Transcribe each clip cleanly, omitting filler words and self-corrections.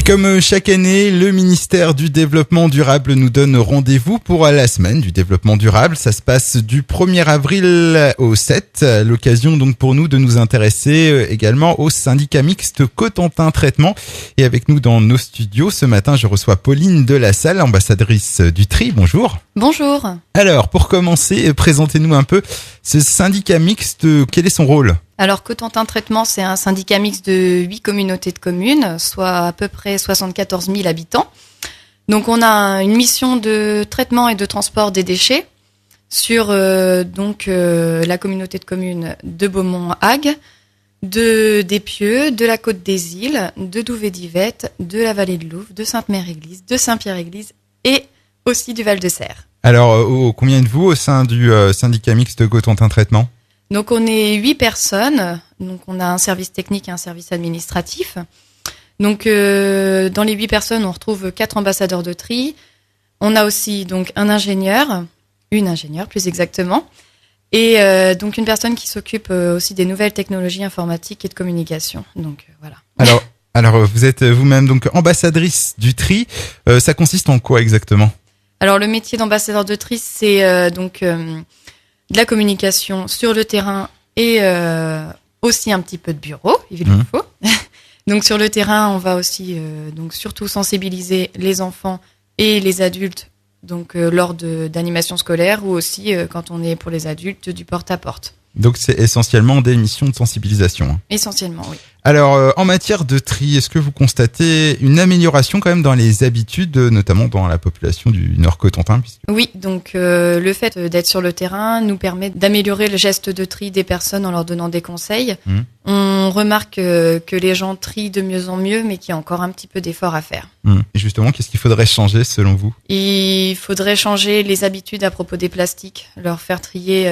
Et comme chaque année, le ministère du Développement durable nous donne rendez-vous pour la semaine du développement durable. Ça se passe du 1er avril au 7. L'occasion donc pour nous de nous intéresser également au syndicat mixte Cotentin Traitement. Et avec nous dans nos studios, ce matin, je reçois Pauline Delassalle, ambassadrice du tri. Bonjour. Bonjour. Alors, pour commencer, présentez-nous un peu ce syndicat mixte. Quel est son rôle ? Alors, Cotentin Traitement, c'est un syndicat mixte de 8 communautés de communes, soit à peu près 74 000 habitants. Donc, on a une mission de traitement et de transport des déchets sur la communauté de communes de Beaumont-Hague, d'Épieux, de la Côte des Îles, de Douvet-Divette, de la Vallée de Louve, de Sainte-Mère-Église, de Saint-Pierre-Église et aussi du Val-de-Serre. Alors, combien êtes-vous au sein du syndicat mixte Cotentin Traitement ? Donc, on est 8 personnes. Donc, on a un service technique et un service administratif. Donc, dans les 8 personnes, on retrouve 4 ambassadeurs de tri. On a aussi donc une ingénieure plus exactement, et donc une personne qui s'occupe aussi des nouvelles technologies informatiques et de communication. Donc, voilà. Alors, vous êtes vous-même donc ambassadrice du tri. Ça consiste en quoi exactement ? Alors, le métier d'ambassadeur de tri, c'est de la communication sur le terrain et aussi un petit peu de bureau, il le faut. Donc sur le terrain, on va aussi donc surtout sensibiliser les enfants et les adultes donc lors d'animations scolaires ou aussi quand on est pour les adultes du porte-à-porte. Donc c'est essentiellement des missions de sensibilisation. Essentiellement, oui. Alors, en matière de tri, est-ce que vous constatez une amélioration quand même dans les habitudes, notamment dans la population du Nord-Cotentin ? Oui, donc le fait d'être sur le terrain nous permet d'améliorer le geste de tri des personnes en leur donnant des conseils. On remarque que les gens trient de mieux en mieux, mais qu'il y a encore un petit peu d'effort à faire. Et justement, qu'est-ce qu'il faudrait changer selon vous ? Il faudrait changer les habitudes à propos des plastiques, leur faire trier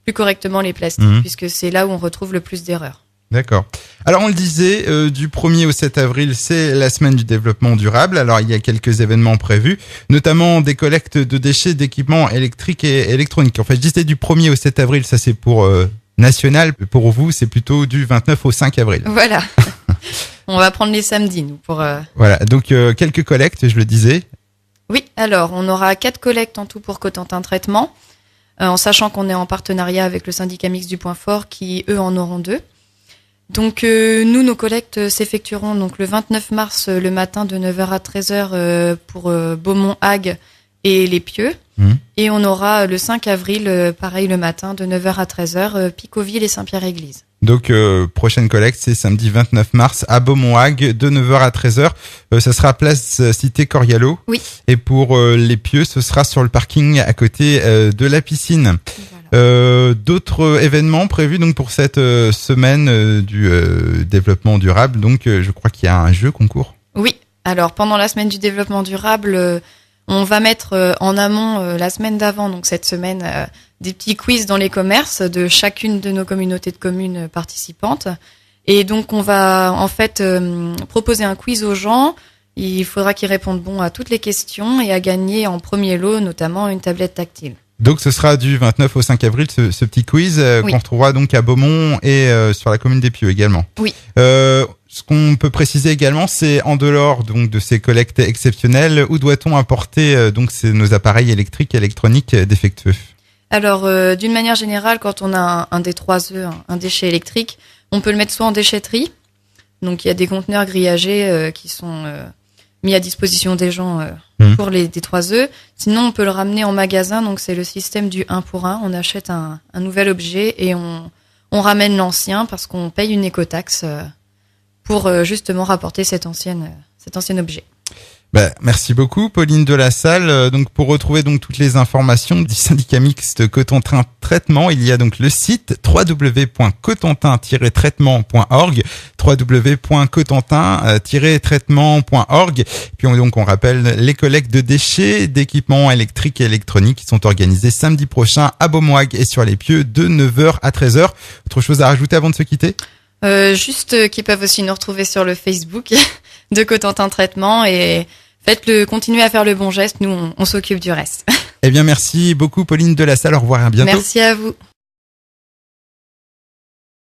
plus correctement les plastiques, puisque c'est là où on retrouve le plus d'erreurs. D'accord. Alors on le disait, du 1er au 7 avril, c'est la semaine du développement durable. Alors il y a quelques événements prévus, notamment des collectes de déchets d'équipements électriques et électroniques. En fait, je disais du 1er au 7 avril, ça c'est pour national. Pour vous, c'est plutôt du 29 au 5 avril. Voilà. On va prendre les samedis, nous, pour... Voilà, donc quelques collectes, je le disais. Oui, alors on aura 4 collectes en tout pour Cotentin Traitement, en sachant qu'on est en partenariat avec le syndicat mixte du Point Fort qui, eux, en auront 2. Donc nous, nos collectes s'effectueront donc le 29 mars le matin de 9h à 13h pour Beaumont-Hague et l'Épieux. Et on aura le 5 avril, pareil le matin de 9h à 13h, Picoville et Saint-Pierre-Église. Donc prochaine collecte, c'est samedi 29 mars à Beaumont-Hague de 9h à 13h. Ça sera place Cité Corialo. Oui. Et pour l'Épieux, ce sera sur le parking à côté de la piscine. Voilà. D'autres événements prévus donc pour cette semaine du développement durable. Donc je crois qu'il y a un jeu concours. Oui. Alors pendant la semaine du développement durable, on va mettre en amont la semaine d'avant, donc cette semaine, des petits quiz dans les commerces de chacune de nos communautés de communes participantes. Et donc on va en fait proposer un quiz aux gens. Il faudra qu'ils répondent bon à toutes les questions et à gagner en premier lot notamment une tablette tactile. Donc ce sera du 29 au 5 avril ce petit quiz qu'on retrouvera donc à Beaumont et sur la commune d'Épieux également. Oui. Ce qu'on peut préciser également, c'est en dehors donc de ces collectes exceptionnelles, où doit-on apporter donc nos appareils électriques et électroniques défectueux ? Alors d'une manière générale, quand on a un D3E, un déchet électrique, on peut le mettre soit en déchetterie. Donc il y a des conteneurs grillagés qui sont mis à disposition des gens pour les D3E. Sinon, on peut le ramener en magasin. Donc, c'est le système du 1 pour 1. On achète un nouvel objet et on ramène l'ancien parce qu'on paye une écotaxe pour justement rapporter cet ancien objet. Merci beaucoup, Pauline Delassalle. Donc, pour retrouver donc toutes les informations du syndicat mixte Cotentin Traitement, il y a donc le site www.cotentin-traitement.org, www.cotentin-traitement.org. Puis on rappelle les collectes de déchets, d'équipements électriques et électroniques qui sont organisés samedi prochain à Beaumont-Hague et sur l'Épieux de 9h à 13h. Autre chose à rajouter avant de se quitter ? Juste qu'ils peuvent aussi nous retrouver sur le Facebook de Cotentin Traitement et continuez à faire le bon geste, nous on s'occupe du reste. Eh bien merci beaucoup Pauline Delassalle, au revoir, à bientôt. Merci à vous.